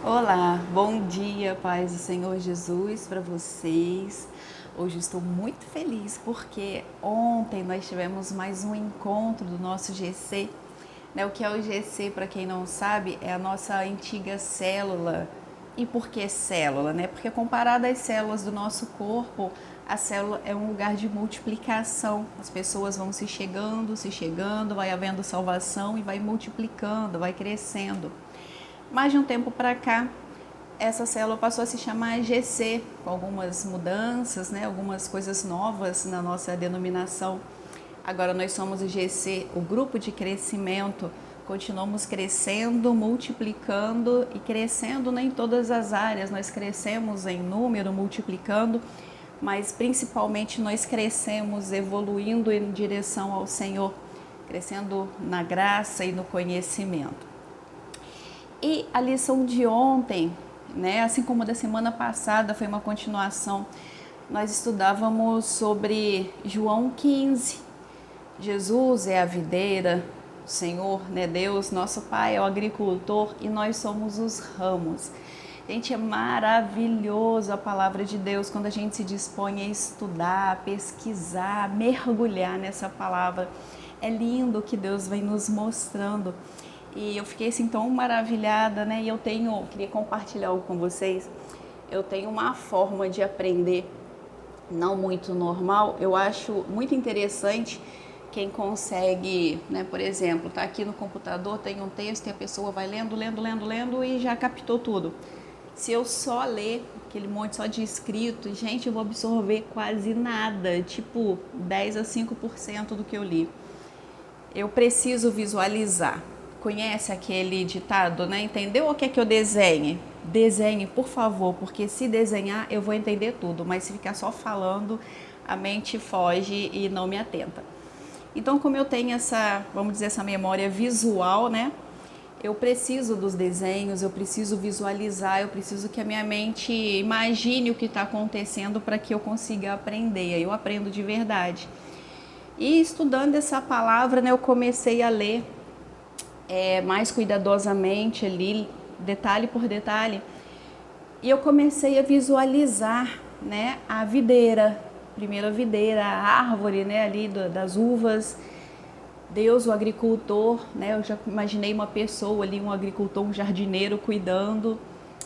Olá, bom dia, paz do Senhor Jesus para vocês. Hoje estou muito feliz porque ontem nós tivemos mais um encontro do nosso GC. O que é o GC, para quem não sabe, é a nossa antiga célula. E por que célula? Porque comparada às células do nosso corpo, a célula é um lugar de multiplicação. As pessoas vão se chegando, vai havendo salvação e vai multiplicando, vai crescendo. Mas de um tempo para cá, essa célula passou a se chamar GC, com algumas mudanças, algumas coisas novas na nossa denominação. Agora nós somos o GC, o grupo de crescimento. Continuamos crescendo, multiplicando e crescendo em todas as áreas. Nós crescemos em número, multiplicando, mas principalmente nós crescemos evoluindo em direção ao Senhor, crescendo na graça e no conhecimento. E a lição de ontem, assim como a da semana passada, foi uma continuação. Nós estudávamos sobre João 15. Jesus é a videira, o Senhor, Deus, nosso Pai é o agricultor e nós somos os ramos. Gente, é maravilhoso a palavra de Deus quando a gente se dispõe a estudar, a pesquisar, a mergulhar nessa palavra. É lindo o que Deus vem nos mostrando. E eu fiquei assim tão maravilhada, E queria compartilhar algo com vocês. Eu tenho uma forma de aprender não muito normal. Eu acho muito interessante quem consegue, por exemplo, tá aqui no computador, tem um texto e a pessoa vai lendo e já captou tudo. Se eu só ler aquele monte só de escrito, gente, eu vou absorver quase nada, tipo 10 a 5% do que eu li. Eu preciso visualizar. Conhece aquele ditado, Entendeu ou quer que eu desenhe? Desenhe, por favor, porque se desenhar eu vou entender tudo, mas se ficar só falando, a mente foge e não me atenta. Então, como eu tenho essa memória visual, eu preciso dos desenhos, eu preciso visualizar, eu preciso que a minha mente imagine o que está acontecendo para que eu consiga aprender. Aí eu aprendo de verdade. E estudando essa palavra, eu comecei a ler mais cuidadosamente ali, detalhe por detalhe, e eu comecei a visualizar, a videira, primeiro a videira, a árvore, ali das uvas, Deus, o agricultor, eu já imaginei uma pessoa ali, um agricultor, um jardineiro cuidando,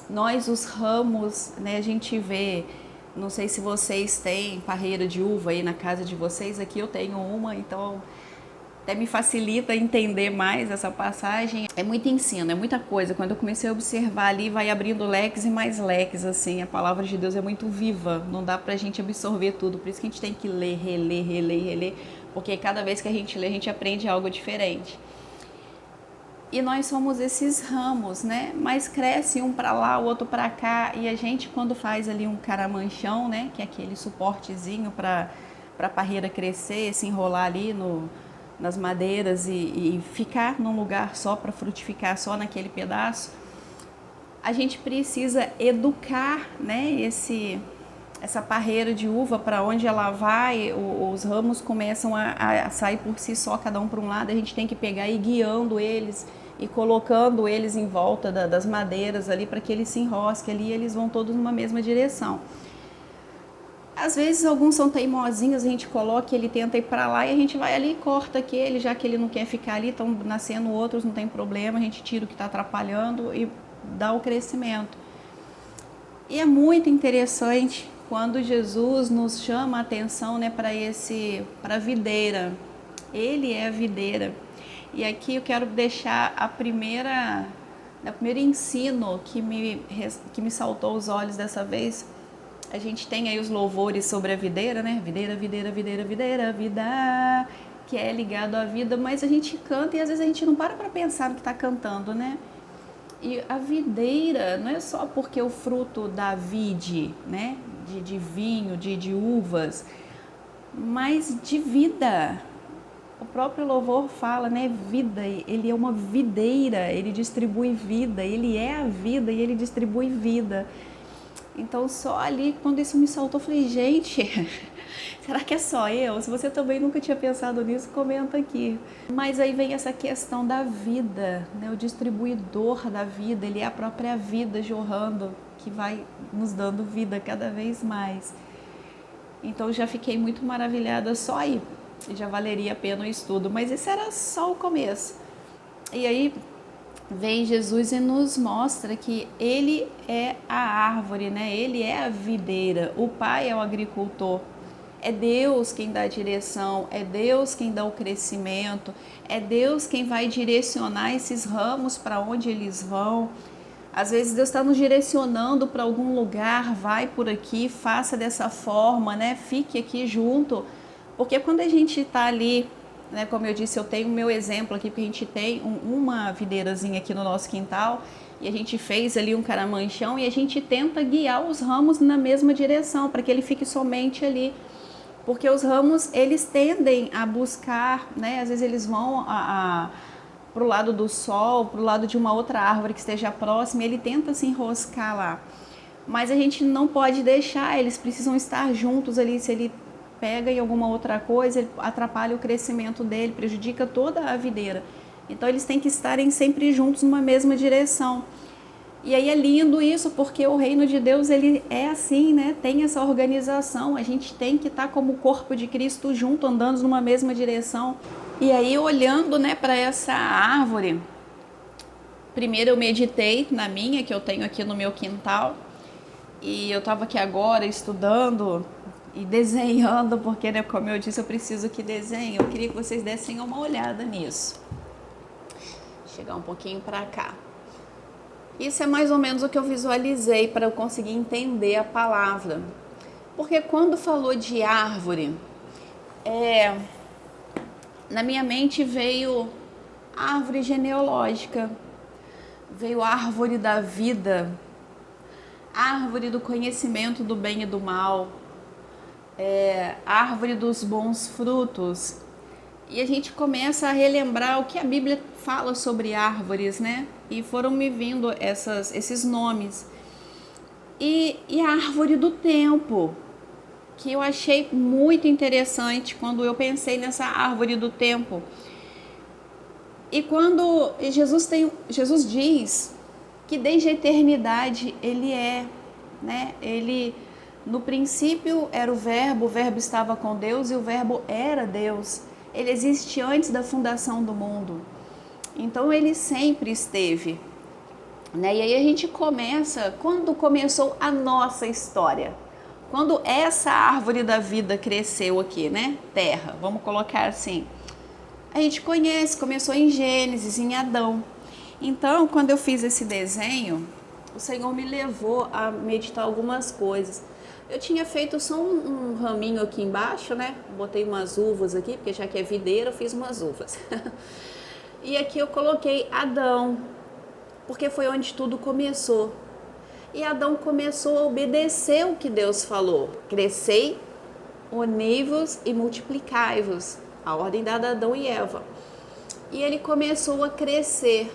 nós os ramos, a gente vê, não sei se vocês têm parreira de uva aí na casa de vocês, aqui eu tenho uma, então até me facilita entender mais essa passagem. É muito ensino, é muita coisa. Quando eu comecei a observar ali, vai abrindo leques e mais leques, assim. A palavra de Deus é muito viva, não dá pra gente absorver tudo. Por isso que a gente tem que ler, reler, porque cada vez que a gente lê, a gente aprende algo diferente. E nós somos esses ramos, Mas cresce um para lá, o outro para cá, e a gente quando faz ali um caramanchão, Que é aquele suportezinho para a parreira crescer, se enrolar ali nas madeiras e ficar num lugar só para frutificar só naquele pedaço, a gente precisa educar, essa parreira de uva para onde ela vai, os ramos começam a sair por si só, cada um para um lado, a gente tem que pegar e ir guiando eles e colocando eles em volta das madeiras ali para que eles se enrosquem ali e eles vão todos numa mesma direção. Às vezes alguns são teimosinhos, a gente coloca, ele tenta ir para lá e a gente vai ali e corta aquele, já que ele não quer ficar ali, estão nascendo outros, não tem problema, a gente tira o que está atrapalhando e dá o crescimento. E é muito interessante quando Jesus nos chama a atenção, para a videira. Ele é a videira. E aqui eu quero deixar o primeiro ensino que me saltou aos olhos dessa vez. A gente tem aí os louvores sobre a videira, Videira, videira, videira, videira, vida, que é ligado à vida, mas a gente canta e às vezes a gente não para pensar no que está cantando, E a videira não é só porque o fruto da vide, de vinho, de uvas, mas de vida. O próprio louvor fala, vida, ele é uma videira, ele distribui vida, ele é a vida e ele distribui vida. Então só ali, quando isso me saltou, eu falei, gente, será que é só eu? Se você também nunca tinha pensado nisso, comenta aqui. Mas aí vem essa questão da vida, né? O distribuidor da vida, ele é a própria vida jorrando, que vai nos dando vida cada vez mais. Então já fiquei muito maravilhada só aí, já valeria a pena o estudo, mas esse era só o começo. E aí vem Jesus e nos mostra que ele é a árvore, né? Ele é a videira, o Pai é o agricultor. É Deus quem dá a direção, é Deus quem dá o crescimento, é Deus quem vai direcionar esses ramos para onde eles vão. Às vezes Deus está nos direcionando para algum lugar, vai por aqui, faça dessa forma, né? Fique aqui junto, porque quando a gente está ali, né, como eu disse, eu tenho o meu exemplo aqui, porque a gente tem uma videirazinha aqui no nosso quintal e a gente fez ali um caramanchão e a gente tenta guiar os ramos na mesma direção, para que ele fique somente ali. Porque os ramos, eles tendem a buscar, né, às vezes eles vão para o lado do sol, para o lado de uma outra árvore que esteja próxima, e ele tenta se enroscar lá. Mas a gente não pode deixar, eles precisam estar juntos ali. Se ele pega em alguma outra coisa, ele atrapalha o crescimento dele, prejudica toda a videira. Então eles têm que estarem sempre juntos numa mesma direção. E aí é lindo isso, porque o reino de Deus, ele é assim, né? Tem essa organização, a gente tem que estar como corpo de Cristo junto, andando numa mesma direção. E aí olhando, né, para essa árvore, primeiro eu meditei na minha, que eu tenho aqui no meu quintal, e eu estava aqui agora estudando e desenhando, porque, né, como eu disse, eu preciso que desenhe. Eu queria que vocês dessem uma olhada nisso. Vou chegar um pouquinho para cá. Isso é mais ou menos o que eu visualizei para eu conseguir entender a palavra. Porque quando falou de árvore, na minha mente veio árvore genealógica, veio árvore da vida, árvore do conhecimento do bem e do mal, árvore dos bons frutos. E a gente começa a relembrar o que a Bíblia fala sobre árvores, né? E foram me vindo esses nomes. E a árvore do tempo, que eu achei muito interessante quando eu pensei nessa árvore do tempo. E quando Jesus diz que desde a eternidade ele é, né? Ele, no princípio era o verbo estava com Deus e o verbo era Deus. Ele existe antes da fundação do mundo. Então ele sempre esteve, né? E aí a gente começa, quando começou a nossa história, quando essa árvore da vida cresceu aqui, né? Terra, vamos colocar assim. A gente conhece, começou em Gênesis, em Adão. Então, quando eu fiz esse desenho, o Senhor me levou a meditar algumas coisas. Eu tinha feito só um raminho aqui embaixo, né? Botei umas uvas aqui, porque já que é videira, eu fiz umas uvas. E aqui eu coloquei Adão, porque foi onde tudo começou. E Adão começou a obedecer o que Deus falou. Crescei, uni-vos e multiplicai-vos. A ordem dada a Adão e Eva. E ele começou a crescer.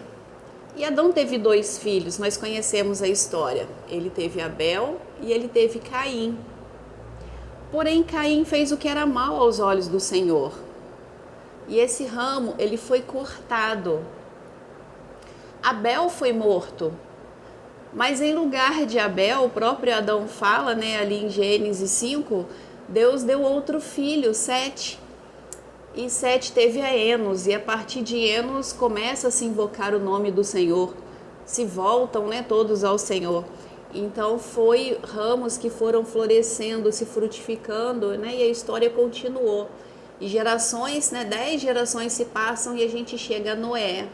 E Adão teve 2 filhos, nós conhecemos a história. Ele teve Abel e ele teve Caim. Porém, Caim fez o que era mal aos olhos do Senhor. E esse ramo, ele foi cortado. Abel foi morto. Mas em lugar de Abel, o próprio Adão fala, né, ali em Gênesis 5, Deus deu outro filho, Sete. E Sete teve a Enos, e a partir de Enos começa a se invocar o nome do Senhor. Se voltam, né, todos ao Senhor. Então foi ramos que foram florescendo, se frutificando, né, e a história continuou. E gerações, né, 10 gerações se passam e a gente chega a Noé.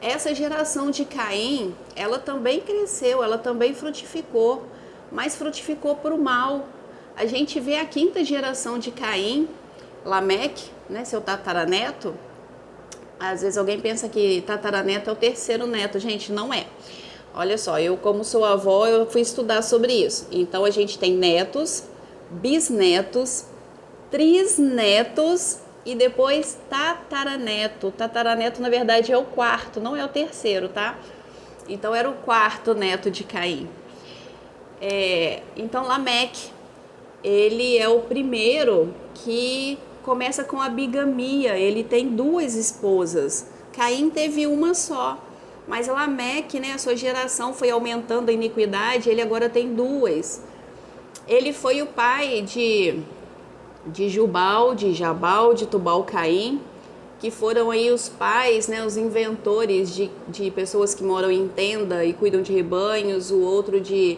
Essa geração de Caim, ela também cresceu, ela também frutificou, mas frutificou para o mal. A gente vê a 5ª geração de Caim, Lameque, né, seu tataraneto. Às vezes alguém pensa que tataraneto é o 3º neto. Gente, não é. Olha só, eu como sou avó, eu fui estudar sobre isso. Então a gente tem netos, bisnetos, trisnetos e depois tataraneto. Tataraneto, na verdade, é o 4º, não é o 3º, tá? Então era o 4º neto de Caim. Então Lameque, ele é o primeiro que começa com a bigamia, ele tem duas esposas. Caim teve uma só, mas Lameque, né, a sua geração foi aumentando a iniquidade, ele agora tem duas. Ele foi o pai de Jubal, de Jabal, de Tubal-Caim, que foram aí os pais, né, os inventores de pessoas que moram em tenda e cuidam de rebanhos, o outro de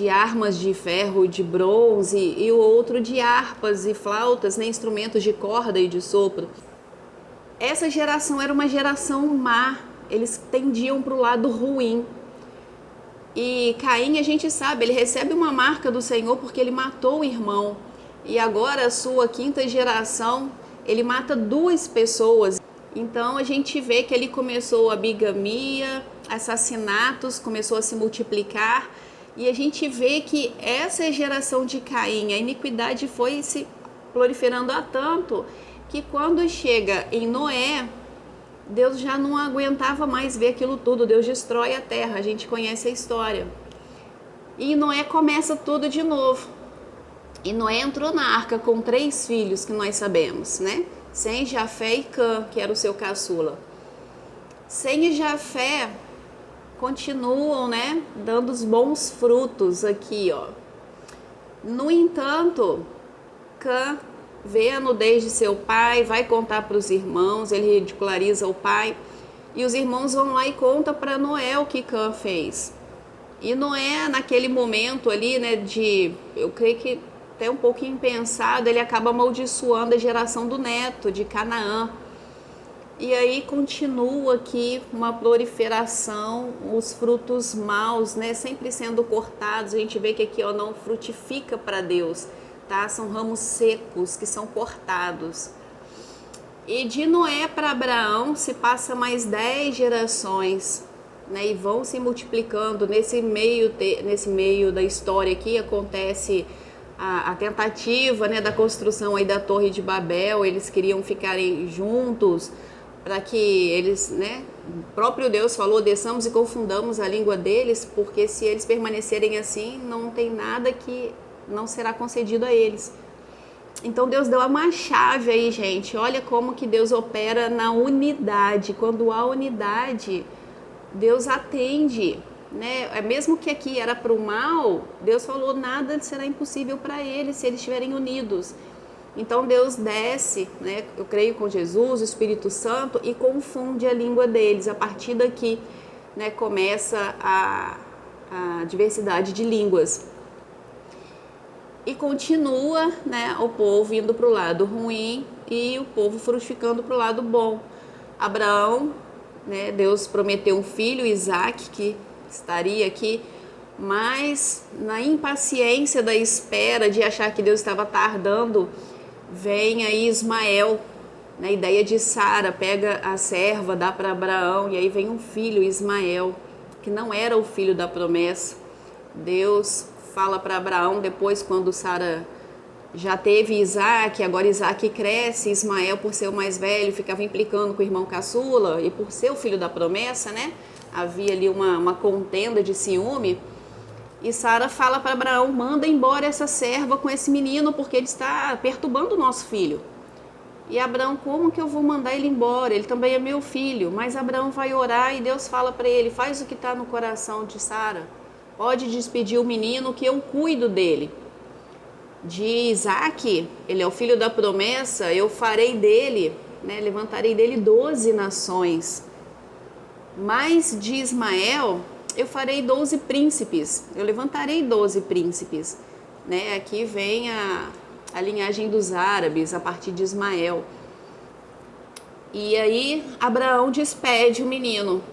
armas de ferro, de bronze, e o outro de harpas e flautas, né, instrumentos de corda e de sopro. Essa geração era uma geração má, eles tendiam para o lado ruim. E Caim, a gente sabe, ele recebe uma marca do Senhor porque ele matou o irmão. E agora a sua quinta geração, ele mata duas pessoas. Então a gente vê que ele começou a bigamia, assassinatos, começou a se multiplicar. E a gente vê que essa geração de Caim, a iniquidade foi se proliferando a tanto que quando chega em Noé, Deus já não aguentava mais ver aquilo tudo, Deus destrói a terra, a gente conhece a história. E Noé começa tudo de novo. E Noé entrou na arca com 3 filhos, que nós sabemos, né? Sem, Jafé e Cã, que era o seu caçula. Sem e Jafé continuam, né, dando os bons frutos aqui, ó. No entanto, Cã vê a nudez de seu pai, vai contar para os irmãos, ele ridiculariza o pai, e os irmãos vão lá e contam para Noé o que Cã fez. E Noé, naquele momento ali, né, eu creio que até um pouco impensado, ele acaba amaldiçoando a geração do neto, de Canaã. E aí continua aqui uma proliferação, os frutos maus, né, sempre sendo cortados. A gente vê que aqui, ó, não frutifica para Deus, tá? São ramos secos que são cortados. E de Noé para Abraão se passa mais 10 gerações, né, e vão se multiplicando. Nesse meio da história aqui acontece a tentativa, né, da construção aí da Torre de Babel. Eles queriam ficarem juntos para que eles, né, o próprio Deus falou, desçamos e confundamos a língua deles, porque se eles permanecerem assim, não tem nada que não será concedido a eles. Então Deus deu uma chave aí, gente. Olha como que Deus opera na unidade. Quando há unidade, Deus atende, né? Mesmo que aqui era para o mal, Deus falou, nada será impossível para eles se eles estiverem unidos. Então Deus desce, né, eu creio com Jesus, o Espírito Santo, e confunde a língua deles. A partir daqui, né, começa a diversidade de línguas. E continua, né, o povo indo para o lado ruim e o povo frutificando para o lado bom. Abraão, né, Deus prometeu um filho, Isaac, que estaria aqui, mas na impaciência da espera, de achar que Deus estava tardando, vem aí Ismael, na ideia de Sara, pega a serva, dá para Abraão, e aí vem um filho, Ismael, que não era o filho da promessa. Deus fala para Abraão depois, quando Sara já teve Isaac, agora Isaac cresce, Ismael, por ser o mais velho, ficava implicando com o irmão caçula, e por ser o filho da promessa, né, havia ali uma contenda de ciúme. E Sara fala para Abraão, manda embora essa serva com esse menino, porque ele está perturbando o nosso filho. E Abraão, como que eu vou mandar ele embora? Ele também é meu filho. Mas Abraão vai orar e Deus fala para ele, faz o que está no coração de Sara. Pode despedir o menino que eu cuido dele. De Isaac, ele é o filho da promessa, eu farei dele, né, levantarei dele 12 nações. Mas de Ismael, eu farei 12 príncipes, eu levantarei 12 príncipes, né? Aqui vem a linhagem dos árabes, a partir de Ismael. E aí Abraão despede o menino.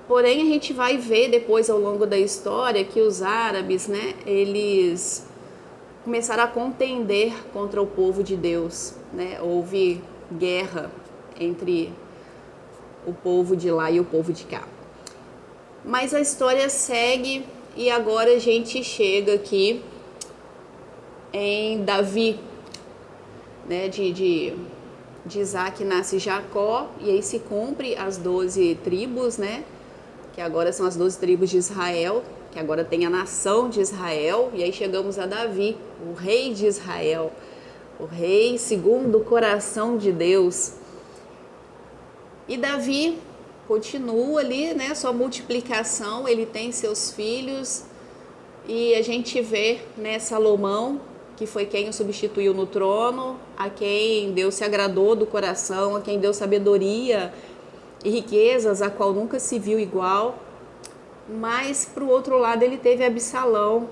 Porém, a gente vai ver depois, ao longo da história, que os árabes, né, eles começaram a contender contra o povo de Deus, né? Houve guerra entre o povo de lá e o povo de cá. Mas a história segue e agora a gente chega aqui em Davi, né? De Isaac nasce Jacó, e aí se cumpre as 12 tribos, né, que agora são as 12 tribos de Israel, que agora tem a nação de Israel, e aí chegamos a Davi, o rei de Israel, o rei segundo o coração de Deus. E Davi continua ali, né, sua multiplicação, ele tem seus filhos, e a gente vê, né, Salomão, que foi quem o substituiu no trono, a quem Deus se agradou do coração, a quem deu sabedoria e riquezas, a qual nunca se viu igual. Mas, para o outro lado, ele teve Absalão,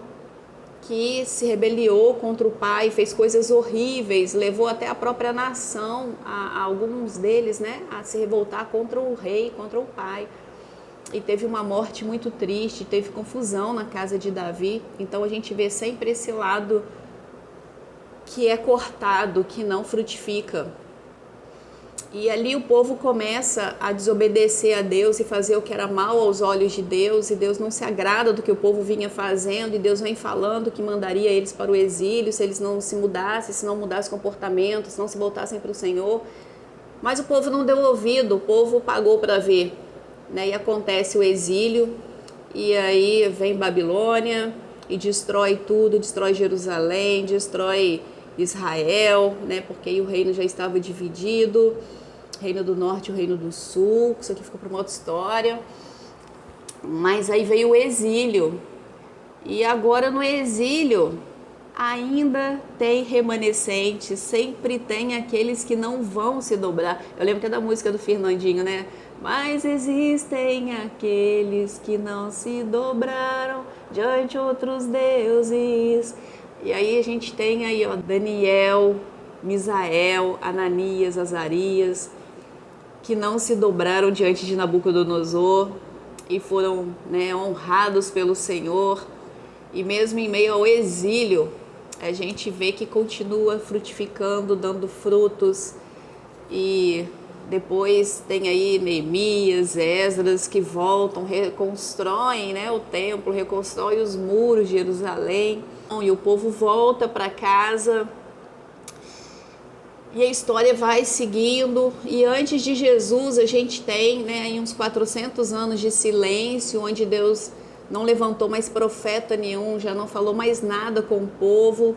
que se rebeliou contra o pai, fez coisas horríveis, levou até a própria nação, alguns deles, né, a se revoltar contra o rei, contra o pai. E teve uma morte muito triste, teve confusão na casa de Davi. Então a gente vê sempre esse lado que é cortado, que não frutifica. E ali o povo começa a desobedecer a Deus e fazer o que era mal aos olhos de Deus, e Deus não se agrada do que o povo vinha fazendo, e Deus vem falando que mandaria eles para o exílio se eles não se mudassem, se não mudassem comportamento, se não se voltassem para o Senhor. Mas o povo não deu ouvido, o povo pagou para ver, né? E acontece o exílio, e aí vem Babilônia e destrói tudo, destrói Jerusalém, destrói Israel, né? Porque aí o reino já estava dividido, reino do norte e o reino do sul, isso aqui ficou para uma outra história. Mas aí veio o exílio, e agora no exílio ainda tem remanescentes, sempre tem aqueles que não vão se dobrar. Eu lembro até da música do Fernandinho, né? Mas existem aqueles que não se dobraram diante outros deuses. E aí a gente tem aí, ó, Daniel, Misael, Ananias, Azarias, que não se dobraram diante de Nabucodonosor e foram, né, honrados pelo Senhor. E mesmo em meio ao exílio, a gente vê que continua frutificando, dando frutos. E depois tem aí Neemias, Esdras, que voltam, reconstroem, né, o templo, reconstroem os muros de Jerusalém. E o povo volta para casa. E a história vai seguindo. E antes de Jesus a gente tem, né, aí uns 400 anos de silêncio, onde Deus não levantou mais profeta nenhum, já não falou mais nada com o povo,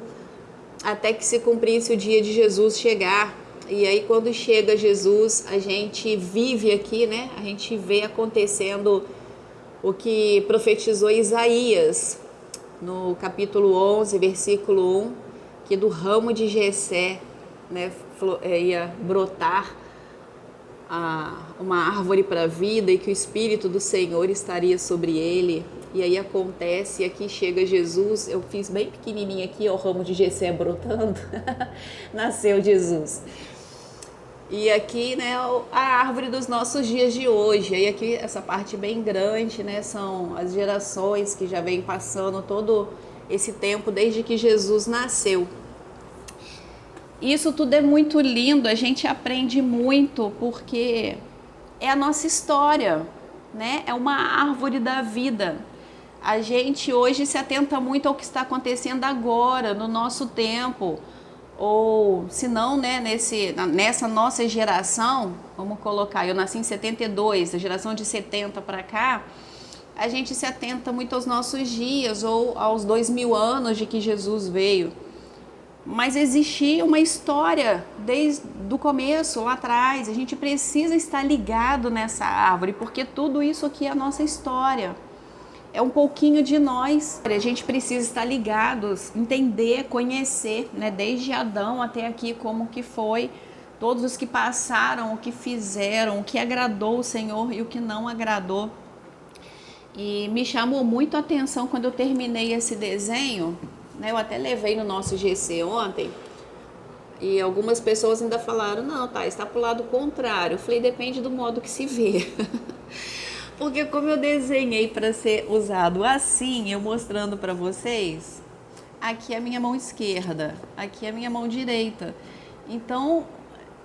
até que se cumprisse o dia de Jesus chegar. E aí quando chega Jesus, a gente vive aqui, né? A gente vê acontecendo o que profetizou Isaías no capítulo 11, versículo 1, que do ramo de Jessé, né, ia brotar uma árvore para a vida, e que o Espírito do Senhor estaria sobre ele. E aí acontece, e aqui chega Jesus. Eu fiz bem pequenininho aqui, ó, o ramo de Jessé brotando. Nasceu Jesus. E aqui, né, a árvore dos nossos dias de hoje. E aqui essa parte bem grande, né, são as gerações que já vêm passando todo esse tempo desde que Jesus nasceu. Isso tudo é muito lindo, a gente aprende muito, porque é a nossa história, né? É uma árvore da vida. A gente hoje se atenta muito ao que está acontecendo agora, no nosso tempo, ou se não, né, nessa nossa geração, vamos colocar, eu nasci em 72, a geração de 70 para cá, a gente se atenta muito aos nossos dias, ou aos 2000 anos de que Jesus veio. Mas existia uma história desde o começo, lá atrás. A gente precisa estar ligado nessa árvore, porque tudo isso aqui é a nossa história. É um pouquinho de nós. A gente precisa estar ligados, entender, conhecer, né? Desde Adão até aqui, como que foi, todos os que passaram, o que fizeram, o que agradou o Senhor e o que não agradou. E me chamou muito a atenção quando eu terminei esse desenho, né? Eu até levei no nosso GC ontem, e algumas pessoas ainda falaram, não, tá, está pro lado contrário. Eu falei, depende do modo que se vê. Porque como eu desenhei para ser usado assim, eu mostrando para vocês, aqui é a minha mão esquerda, aqui é a minha mão direita. Então,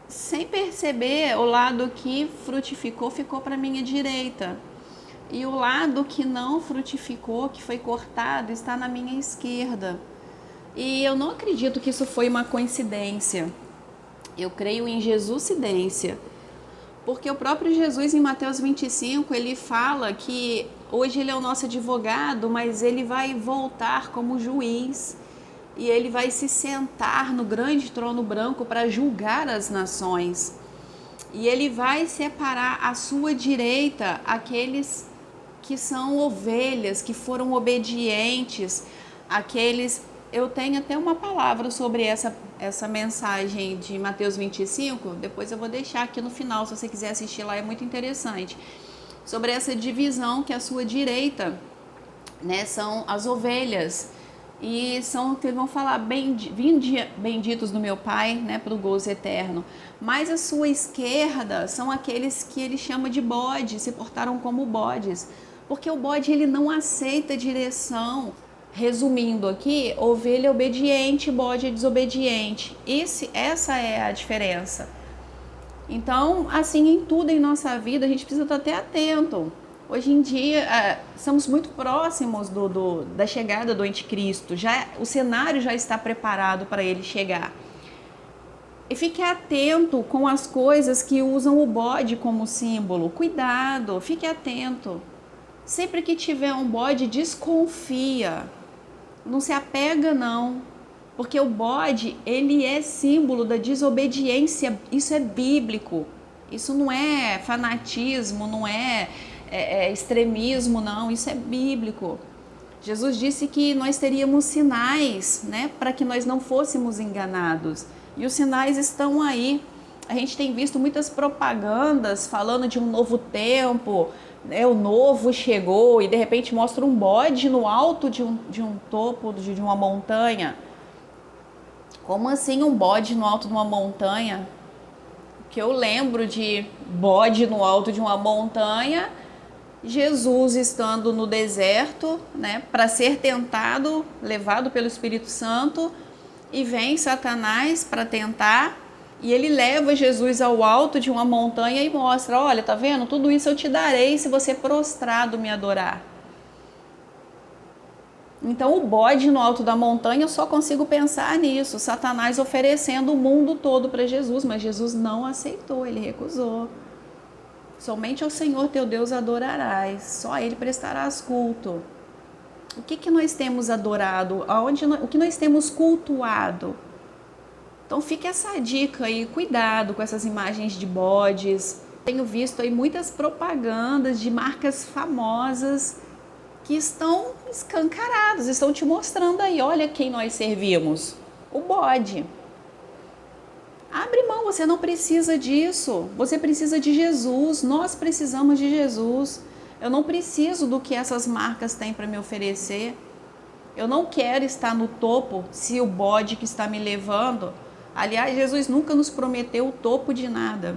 sem perceber, o lado que frutificou ficou para minha direita. E o lado que não frutificou, que foi cortado, está na minha esquerda. E eu não acredito que isso foi uma coincidência. Eu creio em Jesucidência. Porque o próprio Jesus, em Mateus 25, ele fala que hoje ele é o nosso advogado, mas ele vai voltar como juiz. E ele vai se sentar no grande trono branco para julgar as nações. E ele vai separar à sua direita aqueles que são ovelhas, que foram obedientes, aqueles... Eu tenho até uma palavra sobre essa mensagem de Mateus 25, depois eu vou deixar aqui no final, se você quiser assistir lá, é muito interessante. Sobre essa divisão que à sua direita, né, são as ovelhas, e são que vão falar, benditos do meu Pai, né, para o gozo eterno. Mas à sua esquerda são aqueles que ele chama de bodes, se portaram como bodes, porque o bode ele não aceita direção. Resumindo aqui, ovelha é obediente, bode é desobediente. Essa é a diferença. Então, assim, em tudo em nossa vida, a gente precisa estar até atento. Hoje em dia, estamos muito próximos da chegada do anticristo. O cenário já está preparado para ele chegar. E fique atento com as coisas que usam o bode como símbolo. Cuidado, fique atento. Sempre que tiver um bode, desconfia. Não se apega, não. Porque o bode, ele é símbolo da desobediência. Isso é bíblico. Isso não é fanatismo, não é extremismo, não. Isso é bíblico. Jesus disse que nós teríamos sinais, né, para que nós não fôssemos enganados. E os sinais estão aí. A gente tem visto muitas propagandas falando de um novo tempo, né, o novo chegou, e de repente mostra um bode no alto de um topo de uma montanha. Como assim um bode no alto de uma montanha? Que eu lembro de bode no alto de uma montanha, Jesus estando no deserto, né, para ser tentado, levado pelo Espírito Santo, e vem Satanás para tentar, e ele leva Jesus ao alto de uma montanha e mostra, olha, tá vendo? Tudo isso eu te darei se você prostrado me adorar. Então o bode no alto da montanha, eu só consigo pensar nisso, Satanás oferecendo o mundo todo para Jesus, mas Jesus não aceitou, ele recusou. Somente ao Senhor teu Deus adorarás, só a Ele prestarás culto. O que nós temos adorado? O que nós temos cultuado? Então fica essa dica aí, cuidado com essas imagens de bodes. Tenho visto aí muitas propagandas de marcas famosas que estão escancaradas, estão te mostrando aí, olha quem nós servimos, o bode. Abre mão, você não precisa disso, você precisa de Jesus, nós precisamos de Jesus. Eu não preciso do que essas marcas têm para me oferecer. Eu não quero estar no topo se o bode que está me levando... Aliás, Jesus nunca nos prometeu o topo de nada.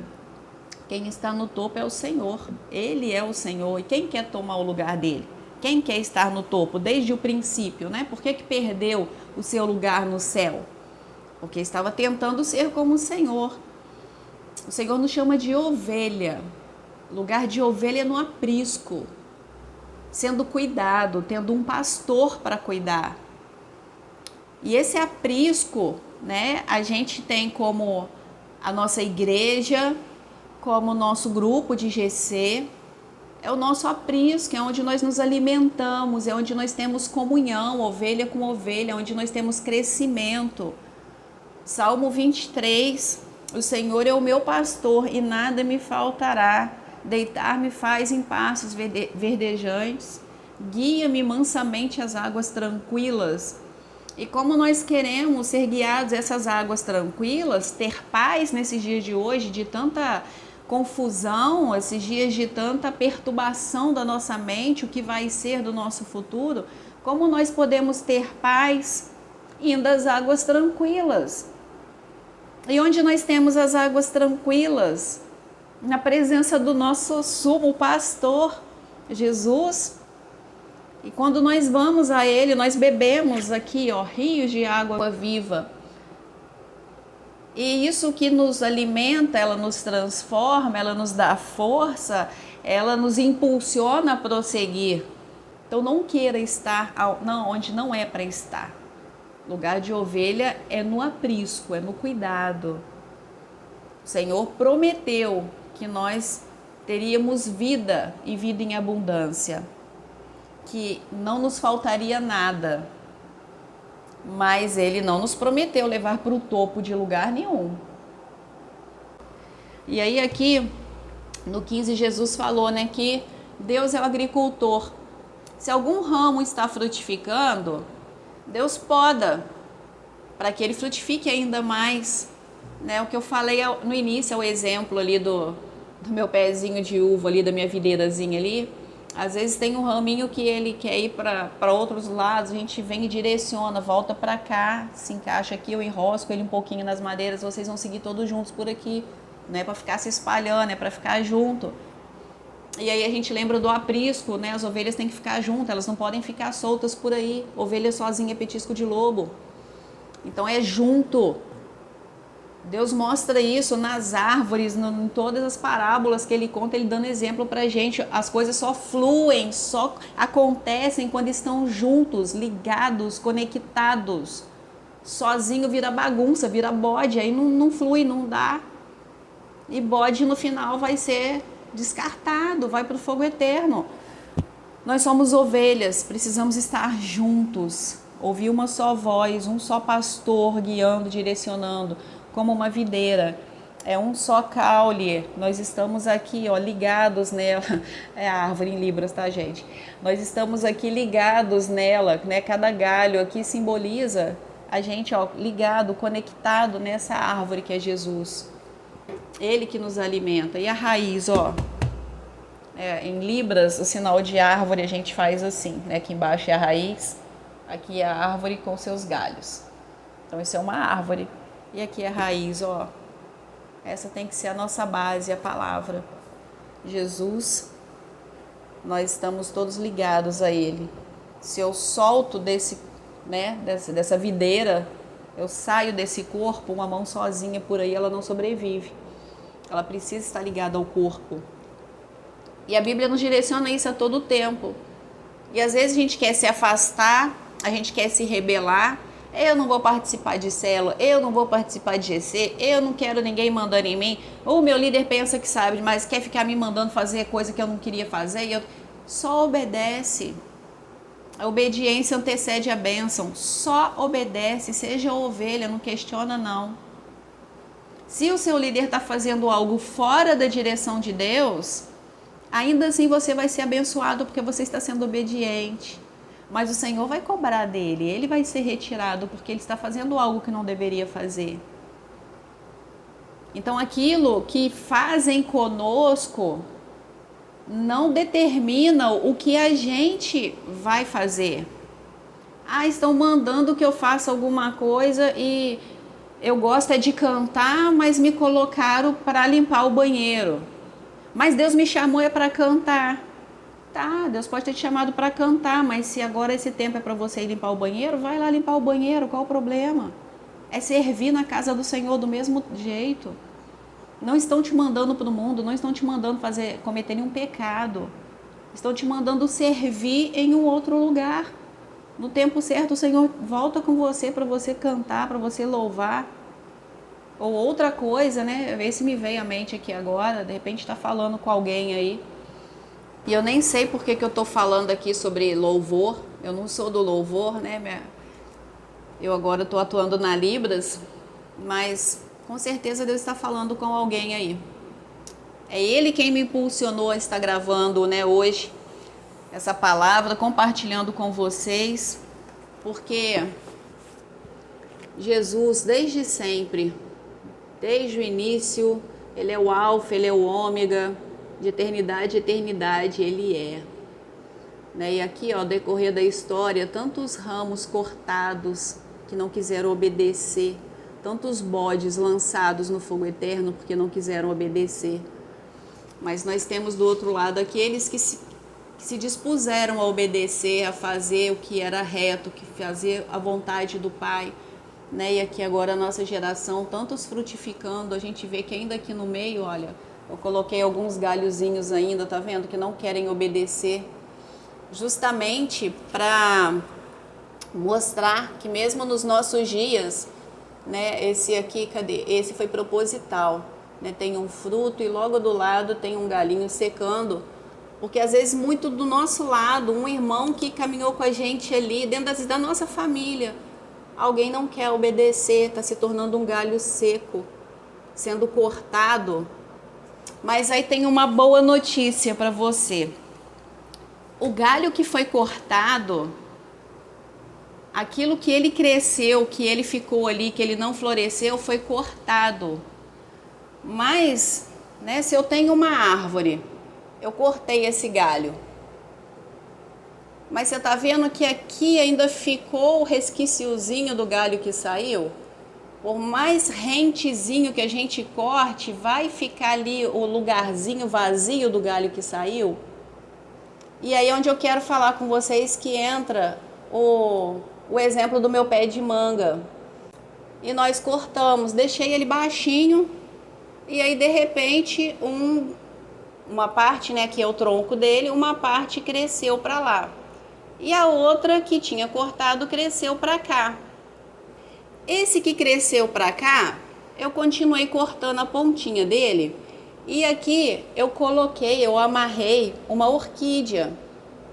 Quem está no topo é o Senhor, Ele é o Senhor. E quem quer tomar o lugar dele? Quem quer estar no topo desde o princípio, né? Por que perdeu o seu lugar no céu? Porque estava tentando ser como o Senhor. O Senhor nos chama de ovelha. Lugar de ovelha no aprisco, sendo cuidado, tendo um pastor para cuidar. E esse aprisco, né, a gente tem como a nossa igreja, como o nosso grupo de GC, é o nosso aprisco, é onde nós nos alimentamos, é onde nós temos comunhão, ovelha com ovelha, onde nós temos crescimento. Salmo 23, o Senhor é o meu pastor e nada me faltará. Deitar-me faz em pastos verdejantes, guia-me mansamente às águas tranquilas. E como nós queremos ser guiados a essas águas tranquilas, ter paz nesses dias de hoje, de tanta confusão, esses dias de tanta perturbação da nossa mente, o que vai ser do nosso futuro, como nós podemos ter paz indo às águas tranquilas? E onde nós temos as águas tranquilas? Na presença do nosso sumo pastor, Jesus. E quando nós vamos a Ele, nós bebemos aqui, ó, rios de água viva. E isso que nos alimenta, ela nos transforma, ela nos dá força, ela nos impulsiona a prosseguir. Então não queira estar onde não é para estar. Lugar de ovelha é no aprisco, é no cuidado. O Senhor prometeu que nós teríamos vida e vida em abundância, que não nos faltaria nada, mas Ele não nos prometeu levar para o topo de lugar nenhum. E aí aqui no 15 Jesus falou, né, que Deus é o agricultor. Se algum ramo está frutificando, Deus poda para que ele frutifique ainda mais, né? O que eu falei no início é o exemplo ali do meu pezinho de uva ali, da minha videirazinha ali. Às vezes tem um raminho que ele quer ir para outros lados, a gente vem e direciona, volta para cá, se encaixa aqui, eu enrosco ele um pouquinho nas madeiras, vocês vão seguir todos juntos por aqui. Não é para ficar se espalhando, é para ficar junto. E aí a gente lembra do aprisco, né? As ovelhas têm que ficar juntas, elas não podem ficar soltas por aí. Ovelha sozinha é petisco de lobo. Então é junto. Deus mostra isso nas árvores, em todas as parábolas que ele conta, ele dando exemplo pra gente. As coisas só fluem, só acontecem quando estão juntos, ligados, conectados. Sozinho vira bagunça, vira bode, aí não flui, não dá. E bode no final vai ser descartado, vai para o fogo eterno. Nós somos ovelhas, precisamos estar juntos, ouvir uma só voz, um só pastor guiando, direcionando, como uma videira. É um só caule. Nós estamos aqui, ó, ligados nela. É a árvore em libras, tá, gente? Nós estamos aqui ligados nela, né? Cada galho aqui simboliza a gente, ó, ligado, conectado nessa árvore que é Jesus. Ele que nos alimenta. E a raiz, ó, em libras, o sinal de árvore a gente faz assim, né? Aqui embaixo é a raiz, aqui é a árvore com seus galhos. Então isso é uma árvore. E aqui é a raiz, ó. Essa tem que ser a nossa base, a palavra. Jesus, nós estamos todos ligados a Ele. Se eu solto dessa videira, eu saio desse corpo, uma mão sozinha por aí, ela não sobrevive. Ela precisa estar ligada ao corpo. E a Bíblia nos direciona isso a todo tempo. E às vezes a gente quer se afastar, a gente quer se rebelar. Eu não vou participar de célula, eu não vou participar de GC, eu não quero ninguém mandando em mim. Ou o meu líder pensa que sabe, mas quer ficar me mandando fazer coisa que eu não queria fazer. Só obedece. A obediência antecede a bênção. Só obedece, seja ovelha, não questiona não. Se o seu líder está fazendo algo fora da direção de Deus, ainda assim você vai ser abençoado porque você está sendo obediente. Mas o Senhor vai cobrar dele, ele vai ser retirado porque ele está fazendo algo que não deveria fazer. Então aquilo que fazem conosco não determina o que a gente vai fazer. Estão mandando que eu faça alguma coisa e eu gosto de cantar, mas me colocaram para limpar o banheiro. Mas Deus me chamou para cantar. Tá, Deus pode ter te chamado para cantar, mas se agora esse tempo é para você ir limpar o banheiro, vai lá limpar o banheiro, qual o problema? É servir na casa do Senhor do mesmo jeito. Não estão te mandando para o mundo, não estão te mandando cometer nenhum pecado. Estão te mandando servir em um outro lugar. No tempo certo o Senhor volta com você para você cantar, para você louvar. Ou outra coisa, né? Vê se me veio à mente aqui agora, de repente está falando com alguém aí. E eu nem sei por que eu estou falando aqui sobre louvor. Eu não sou do louvor, né? Eu agora estou atuando na Libras, mas com certeza Deus está falando com alguém aí. É Ele quem me impulsionou a estar gravando, né, hoje essa palavra, compartilhando com vocês, porque Jesus, desde sempre, desde o início, Ele é o alfa, Ele é o ômega, de eternidade a eternidade Ele é. Né? E aqui, ó, decorrer da história, tantos ramos cortados que não quiseram obedecer, tantos bodes lançados no fogo eterno porque não quiseram obedecer. Mas nós temos do outro lado aqueles que se dispuseram a obedecer, a fazer o que era reto, que fazer a vontade do Pai. Né? E aqui agora a nossa geração, tantos frutificando, a gente vê que ainda aqui no meio, olha, eu coloquei alguns galhozinhos ainda, tá vendo? Que não querem obedecer, justamente para mostrar que mesmo nos nossos dias, né? Esse aqui, cadê? Esse foi proposital. né, tem um fruto e logo do lado tem um galinho secando. Porque às vezes muito do nosso lado, um irmão que caminhou com a gente ali, dentro da nossa família, alguém não quer obedecer, está se tornando um galho seco, sendo cortado. Mas aí tem uma boa notícia para você. O galho que foi cortado, aquilo que ele cresceu, que ele ficou ali, que ele não floresceu, foi cortado. Mas, né, se eu tenho uma árvore, eu cortei esse galho, mas você está vendo que aqui ainda ficou o resquiciozinho do galho que saiu? Por mais rentezinho que a gente corte, vai ficar ali o lugarzinho vazio do galho que saiu? E aí onde eu quero falar com vocês que entra o exemplo do meu pé de manga. E nós cortamos, deixei ele baixinho, e aí de repente uma parte, né, que é o tronco dele, uma parte cresceu para lá. E a outra que tinha cortado cresceu para cá. Esse que cresceu para cá, eu continuei cortando a pontinha dele. E aqui eu amarrei uma orquídea,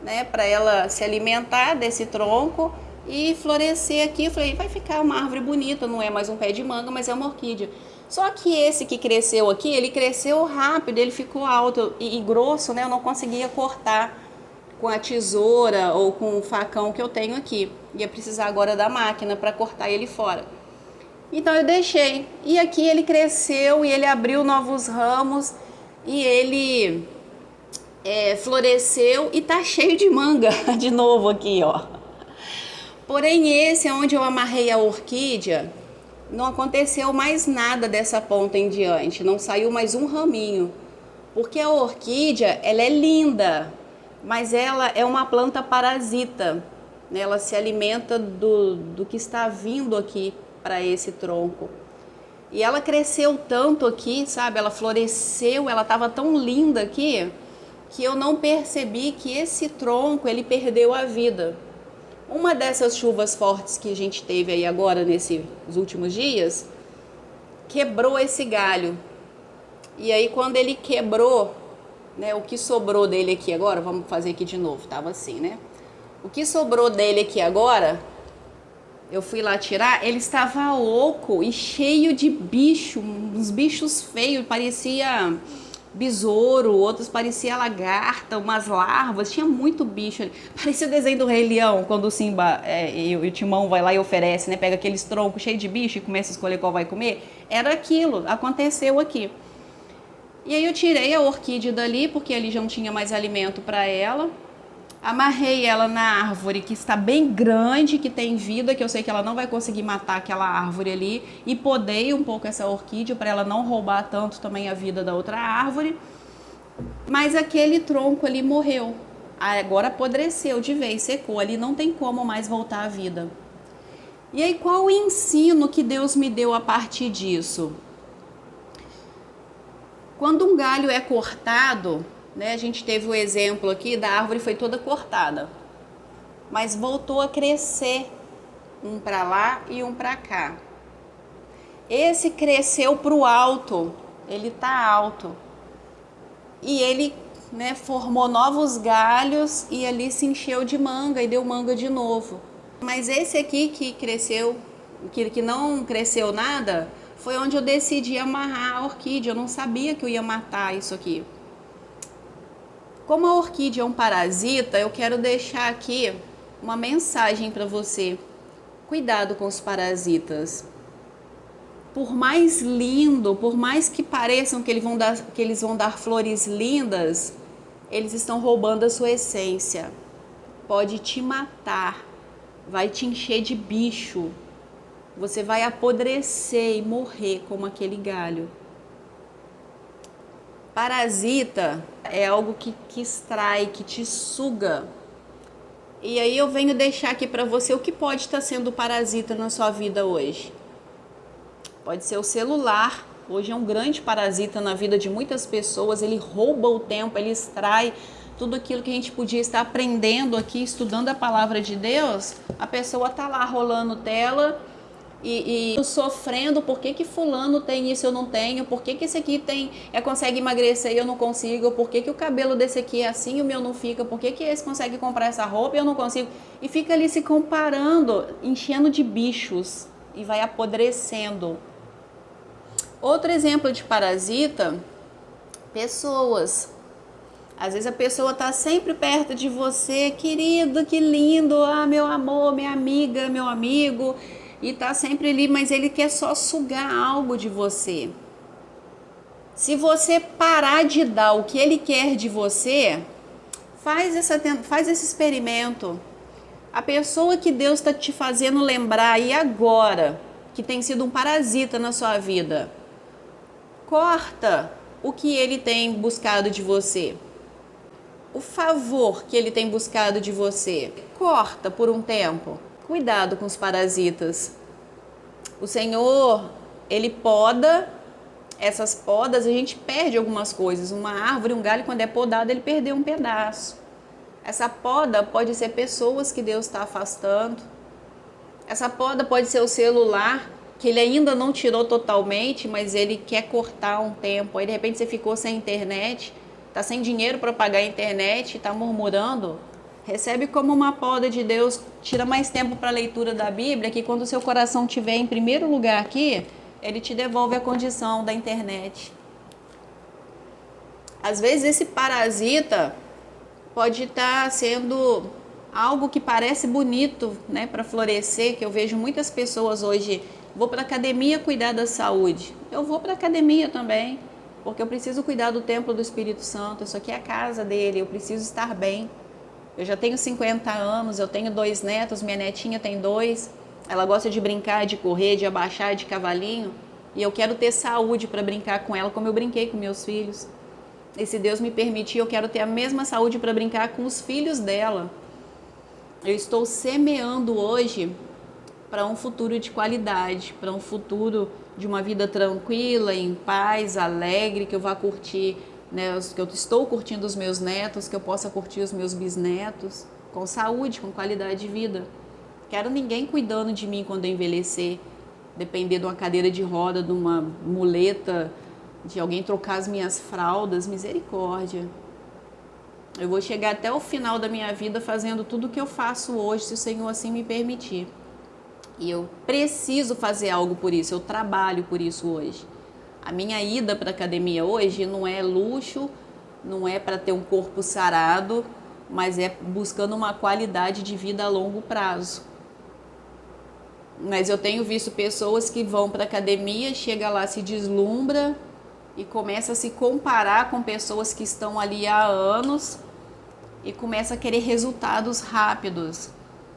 né, para ela se alimentar desse tronco e florescer aqui. Eu falei, vai ficar uma árvore bonita, não é mais um pé de manga, mas é uma orquídea. Só que esse que cresceu aqui, ele cresceu rápido, ele ficou alto e grosso, né? Eu não conseguia cortar com a tesoura ou com o facão que eu tenho aqui. Ia precisar agora da máquina para cortar ele fora. Então eu deixei. E aqui ele cresceu e ele abriu novos ramos e ele floresceu e tá cheio de manga de novo aqui, ó. Porém esse é onde eu amarrei a orquídea. Não aconteceu mais nada dessa ponta em diante, não saiu mais um raminho, porque a orquídea, ela é linda, mas ela é uma planta parasita, né? Ela se alimenta do que está vindo aqui para esse tronco. E ela cresceu tanto aqui, sabe? Ela floresceu, ela estava tão linda aqui, que eu não percebi que esse tronco, ele perdeu a vida. Uma dessas chuvas fortes que a gente teve aí agora, nesses últimos dias, quebrou esse galho. E aí quando ele quebrou, né, o que sobrou dele aqui agora, vamos fazer aqui de novo, tava assim, né? O que sobrou dele aqui agora, eu fui lá tirar, ele estava oco e cheio de bicho, uns bichos feios, parecia besouro, outros parecia lagarta, umas larvas, tinha muito bicho ali. Parecia o desenho do Rei Leão, quando o Simba e o Timão vai lá e oferece, né? Pega aqueles troncos cheios de bicho e começa a escolher qual vai comer. Era aquilo, aconteceu aqui. E aí eu tirei a orquídea dali, porque ali já não tinha mais alimento para ela. Amarrei ela na árvore que está bem grande, que tem vida, que eu sei que ela não vai conseguir matar aquela árvore ali. E podei um pouco essa orquídea para ela não roubar tanto também a vida da outra árvore. Mas aquele tronco ali morreu. Agora apodreceu de vez, secou. Ali não tem como mais voltar à vida. E aí qual o ensino que Deus me deu a partir disso? Quando um galho é cortado, né, a gente teve o exemplo aqui da árvore foi toda cortada, mas voltou a crescer, um para lá e um para cá. Esse cresceu para o alto, ele está alto, e ele, né, formou novos galhos e ali se encheu de manga e deu manga de novo. Mas esse aqui que cresceu, que não cresceu nada, foi onde eu decidi amarrar a orquídea. Eu não sabia que eu ia matar isso aqui. Como a orquídea é um parasita, eu quero deixar aqui uma mensagem para você. Cuidado com os parasitas. Por mais lindo, por mais que pareçam que eles vão dar flores lindas, eles estão roubando a sua essência. Pode te matar, vai te encher de bicho. Você vai apodrecer e morrer como aquele galho. Parasita é algo que extrai, que te suga. E aí eu venho deixar aqui para você o que pode estar sendo parasita na sua vida hoje. Pode ser o celular. Hoje é um grande parasita na vida de muitas pessoas. Ele rouba o tempo, ele extrai tudo aquilo que a gente podia estar aprendendo aqui, estudando a palavra de Deus. A pessoa está lá rolando tela e sofrendo, por que fulano tem isso e eu não tenho, por que esse aqui consegue emagrecer e eu não consigo, por que o cabelo desse aqui é assim e o meu não fica, por que esse consegue comprar essa roupa e eu não consigo, e fica ali se comparando, enchendo de bichos e vai apodrecendo. Outro exemplo de parasita, pessoas. Às vezes a pessoa está sempre perto de você, querido, que lindo, meu amor, minha amiga, meu amigo, e está sempre ali, mas ele quer só sugar algo de você. Se você parar de dar o que ele quer de você, faz esse experimento. A pessoa que Deus está te fazendo lembrar e agora, que tem sido um parasita na sua vida, corta o que ele tem buscado de você. O favor que ele tem buscado de você, corta por um tempo. Cuidado com os parasitas. O Senhor, ele poda, essas podas a gente perde algumas coisas. Uma árvore, um galho, quando é podado, ele perdeu um pedaço. Essa poda pode ser pessoas que Deus está afastando. Essa poda pode ser o celular, que ele ainda não tirou totalmente, mas ele quer cortar um tempo. Aí de repente você ficou sem internet, está sem dinheiro para pagar a internet, está murmurando, recebe como uma poda de Deus, tira mais tempo para a leitura da Bíblia, que quando o seu coração estiver em primeiro lugar aqui, ele te devolve a condição da internet. Às vezes esse parasita pode estar sendo algo que parece bonito, né, para florescer, que eu vejo muitas pessoas hoje, vou para a academia cuidar da saúde. Eu vou para a academia também, porque eu preciso cuidar do templo do Espírito Santo, isso aqui é a casa dele, eu preciso estar bem. Eu já tenho 50 anos, eu tenho 2 netos, minha netinha tem 2, ela gosta de brincar, de correr, de abaixar, de cavalinho, e eu quero ter saúde para brincar com ela como eu brinquei com meus filhos. E se Deus me permitir, eu quero ter a mesma saúde para brincar com os filhos dela. Eu estou semeando hoje para um futuro de qualidade, para um futuro de uma vida tranquila, em paz, alegre, que eu vá curtir, né, que eu estou curtindo os meus netos, que eu possa curtir os meus bisnetos, com saúde, com qualidade de vida. Quero ninguém cuidando de mim quando eu envelhecer, depender de uma cadeira de roda, de uma muleta, de alguém trocar as minhas fraldas, misericórdia. Eu vou chegar até o final da minha vida fazendo tudo o que eu faço hoje, se o Senhor assim me permitir. E eu preciso fazer algo por isso, eu trabalho por isso hoje. A minha ida para a academia hoje não é luxo, não é para ter um corpo sarado, mas é buscando uma qualidade de vida a longo prazo. Mas eu tenho visto pessoas que vão para a academia, chega lá, se deslumbra e começa a se comparar com pessoas que estão ali há anos e começa a querer resultados rápidos.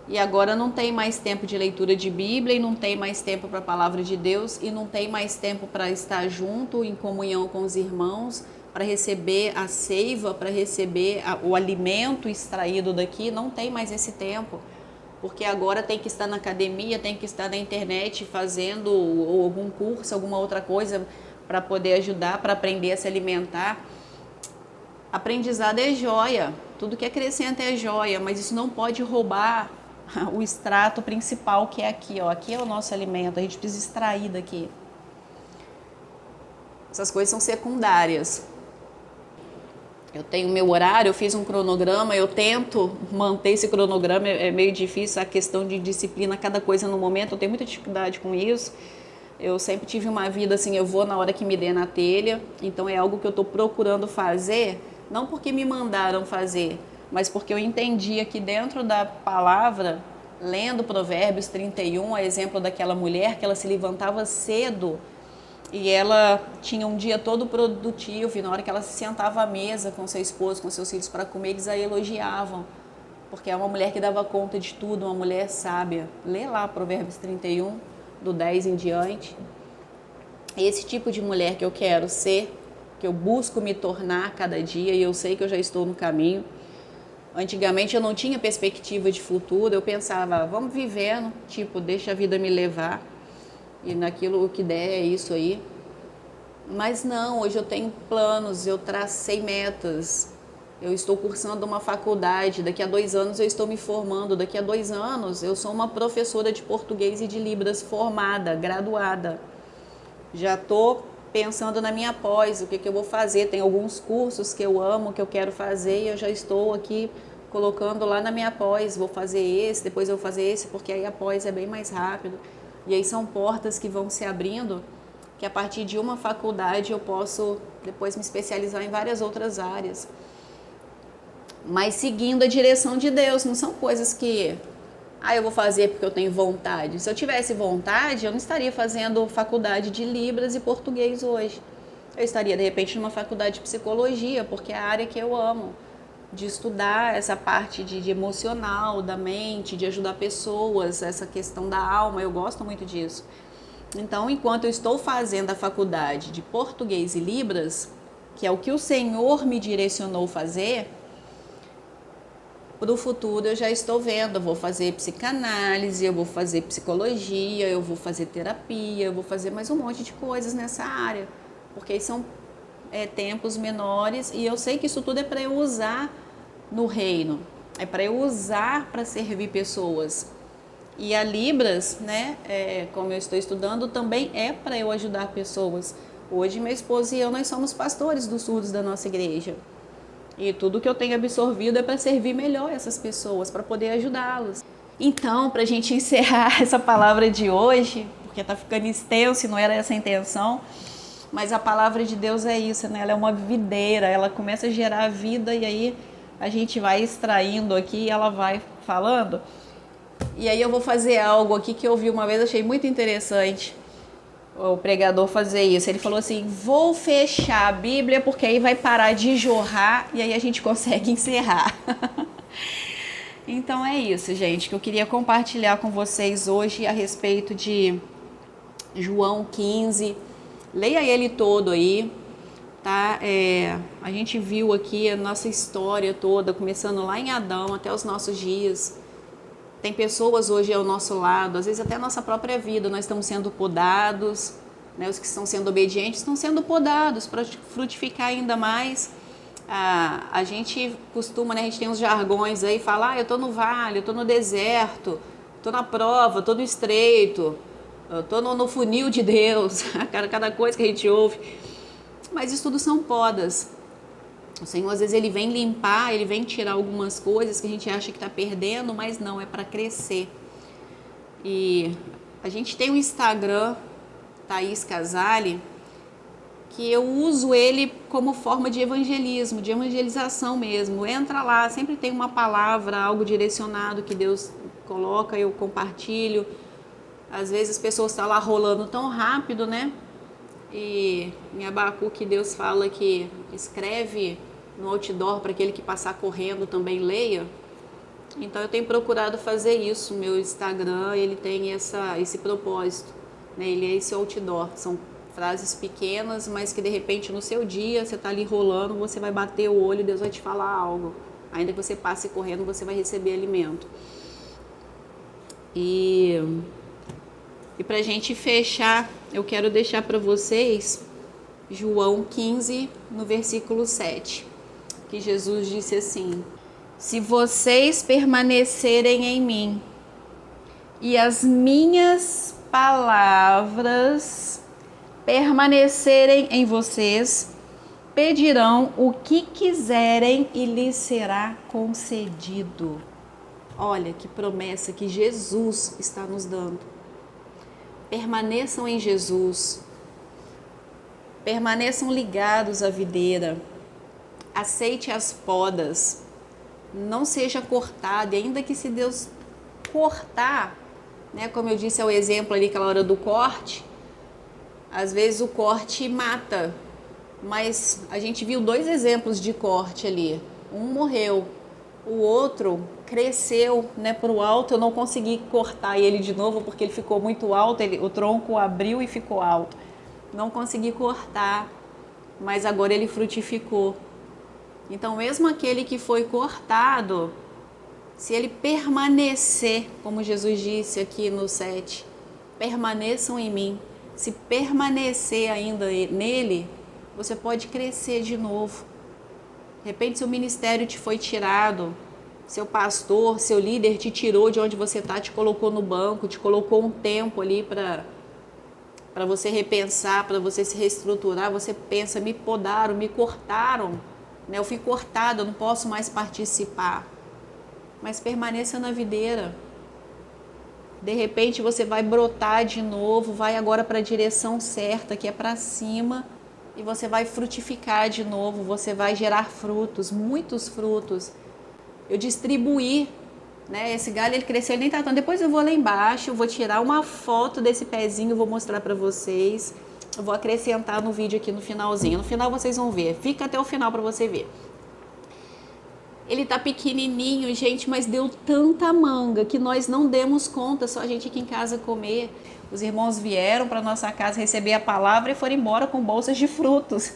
E agora não tem mais tempo de leitura de Bíblia, e não tem mais tempo para a palavra de Deus, e não tem mais tempo para estar junto, em comunhão com os irmãos, para receber a seiva, para receber o alimento extraído daqui. Não tem mais esse tempo, porque agora tem que estar na academia, tem que estar na internet fazendo algum curso, alguma outra coisa para poder ajudar, para aprender a se alimentar. Aprendizado é joia, tudo que acrescenta é joia, mas isso não pode roubar o extrato principal, que é aqui, ó. Aqui é o nosso alimento, a gente precisa extrair daqui. Essas coisas são secundárias. Eu tenho meu horário, eu fiz um cronograma, eu tento manter esse cronograma, é meio difícil a questão de disciplina, cada coisa no momento, eu tenho muita dificuldade com isso. Eu sempre tive uma vida assim, eu vou na hora que me der na telha, então é algo que eu estou procurando fazer, não porque me mandaram fazer, mas porque eu entendi aqui dentro da palavra, lendo Provérbios 31, a exemplo daquela mulher que ela se levantava cedo e ela tinha um dia todo produtivo, e na hora que ela se sentava à mesa com seu esposo, com seus filhos para comer, eles a elogiavam, porque é uma mulher que dava conta de tudo, uma mulher sábia. Lê lá Provérbios 31, do 10 em diante. Esse tipo de mulher que eu quero ser, que eu busco me tornar cada dia, e eu sei que eu já estou no caminho. Antigamente eu não tinha perspectiva de futuro, eu pensava, vamos vivendo, tipo, deixa a vida me levar, e naquilo que der é isso aí. Mas não, hoje eu tenho planos, eu tracei metas, Eu estou cursando uma faculdade, daqui a 2 anos eu estou me formando, daqui a 2 anos eu sou uma professora de português e de Libras formada, graduada. Já estou pensando na minha pós, o que eu vou fazer. Tem alguns cursos que eu amo, que eu quero fazer, e eu já estou aqui colocando lá na minha pós, vou fazer esse, depois eu vou fazer esse, porque aí a pós é bem mais rápido. E aí são portas que vão se abrindo, que a partir de uma faculdade eu posso depois me especializar em várias outras áreas. Mas seguindo a direção de Deus, não são coisas que eu vou fazer porque eu tenho vontade. Se eu tivesse vontade, eu não estaria fazendo faculdade de Libras e português hoje. Eu estaria, de repente, numa faculdade de psicologia, porque é a área que eu amo, de estudar essa parte de emocional, da mente, de ajudar pessoas, essa questão da alma, eu gosto muito disso. Então, enquanto eu estou fazendo a faculdade de português e Libras, que é o que o Senhor me direcionou fazer, para o futuro eu já estou vendo, eu vou fazer psicanálise, eu vou fazer psicologia, eu vou fazer terapia, eu vou fazer mais um monte de coisas nessa área, porque são tempos menores e eu sei que isso tudo é para eu usar no reino, é para eu usar para servir pessoas. E a Libras, né, como eu estou estudando, também é para eu ajudar pessoas. Hoje meu esposo e eu, nós somos pastores dos surdos da nossa igreja. E tudo que eu tenho absorvido é para servir melhor essas pessoas, para poder ajudá-los. Então, para a gente encerrar essa palavra de hoje, porque está ficando extenso e não era essa a intenção, mas a palavra de Deus é isso, né? Ela é uma videira, ela começa a gerar vida e aí a gente vai extraindo aqui e ela vai falando. E aí eu vou fazer algo aqui que eu ouvi uma vez, achei muito interessante o pregador fazer isso. Ele falou assim: vou fechar a Bíblia porque aí vai parar de jorrar e aí a gente consegue encerrar. Então é isso, gente, que eu queria compartilhar com vocês hoje a respeito de João 15. Leia ele todo aí, tá? A gente viu aqui a nossa história toda, começando lá em Adão até os nossos dias. Tem pessoas hoje ao nosso lado, às vezes até a nossa própria vida, nós estamos sendo podados, né? Os que estão sendo obedientes estão sendo podados para frutificar ainda mais. A gente costuma, né? A gente tem uns jargões aí, fala, eu estou no vale, eu estou no deserto, estou na prova, estou no estreito, estou no funil de Deus, cada coisa que a gente ouve. Mas isso tudo são podas. O Senhor, às vezes, Ele vem limpar, Ele vem tirar algumas coisas que a gente acha que está perdendo, mas não, é para crescer. E a gente tem um Instagram, Thaís Casale, que eu uso ele como forma de evangelismo, de evangelização mesmo. Entra lá, sempre tem uma palavra, algo direcionado que Deus coloca, eu compartilho. Às vezes as pessoas estão lá rolando tão rápido, né? E em Abacuque Deus fala que escreve no outdoor para aquele que passar correndo também leia. Então eu tenho procurado fazer isso. Meu Instagram, ele tem esse propósito, né? Ele é esse outdoor. São frases pequenas, mas que de repente no seu dia você está ali rolando, você vai bater o olho e Deus vai te falar algo. Ainda que você passe correndo, você vai receber alimento. E para a gente fechar, eu quero deixar para vocês João 15, no versículo 7, que Jesus disse assim: se vocês permanecerem em mim e as minhas palavras permanecerem em vocês, pedirão o que quiserem e lhes será concedido. Olha que promessa que Jesus está nos dando. Permaneçam em Jesus, permaneçam ligados à videira, aceite as podas, não seja cortado, e ainda que se Deus cortar, né, como eu disse, é o exemplo ali, aquela hora do corte, às vezes o corte mata, mas a gente viu 2 exemplos de corte ali, um morreu, o outro cresceu, né, para o alto. Eu não consegui cortar ele de novo porque ele ficou muito alto, o tronco abriu e ficou alto. Não consegui cortar, mas agora ele frutificou. Então, mesmo aquele que foi cortado, se ele permanecer, como Jesus disse aqui no 7, permaneçam em mim. Se permanecer ainda nele, você pode crescer de novo. De repente seu ministério te foi tirado, seu pastor, seu líder te tirou de onde você está, te colocou no banco, te colocou um tempo ali para você repensar, para você se reestruturar. Você pensa, me podaram, me cortaram, né? Eu fui cortado, eu não posso mais participar. Mas permaneça na videira. De repente você vai brotar de novo, vai agora para a direção certa, que é para cima, e você vai frutificar de novo, você vai gerar frutos, muitos frutos. Eu distribuí, né? Esse galho, ele cresceu, ele nem tá tanto. Depois eu vou lá embaixo, eu vou tirar uma foto desse pezinho, vou mostrar para vocês. Eu vou acrescentar no vídeo aqui no finalzinho. No final vocês vão ver. Fica até o final para você ver. Ele tá pequenininho, gente, mas deu tanta manga que nós não demos conta, só a gente aqui em casa comer. Os irmãos vieram para nossa casa receber a palavra e foram embora com bolsas de frutos.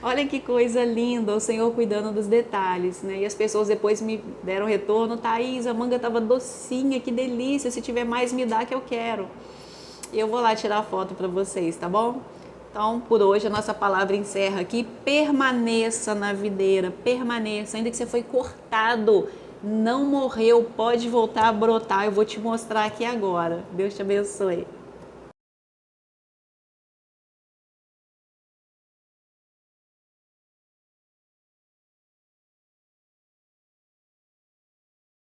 Olha que coisa linda, o Senhor cuidando dos detalhes, né? E as pessoas depois me deram retorno: Thaís, a manga estava docinha, que delícia, se tiver mais me dá que eu quero. E eu vou lá tirar foto para vocês, tá bom? Então, por hoje, a nossa palavra encerra aqui. Permaneça na videira, permaneça, ainda que você foi cortado, não morreu, pode voltar a brotar. Eu vou te mostrar aqui agora. Deus te abençoe.